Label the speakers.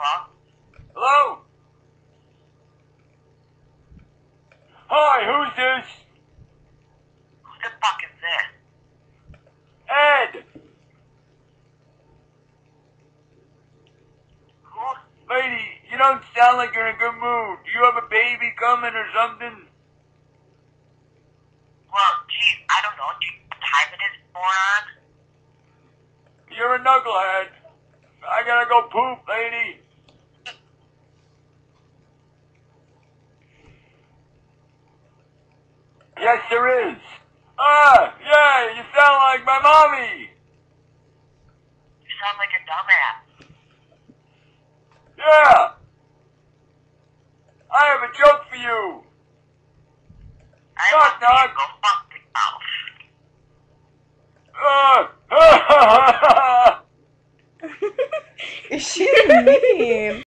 Speaker 1: Hello?
Speaker 2: Hello? Hi, who's this?
Speaker 1: Who the fuck is this?
Speaker 2: Ed!
Speaker 1: Who?
Speaker 2: Lady, you don't sound like you're in a good mood. Do you have a baby coming or something?
Speaker 1: Well, geez, I don't know. Do you know what time it is, moron?
Speaker 2: You're a knucklehead. I gotta go poop, lady. Yes, there is. Ah, yeah, you sound like my mommy.
Speaker 1: You sound like a dumbass.
Speaker 2: Yeah. I have a joke for you.
Speaker 1: I
Speaker 2: Knock,
Speaker 1: want you to
Speaker 2: knock.
Speaker 1: go fuck yourself.
Speaker 2: Ah.
Speaker 3: Is she mean?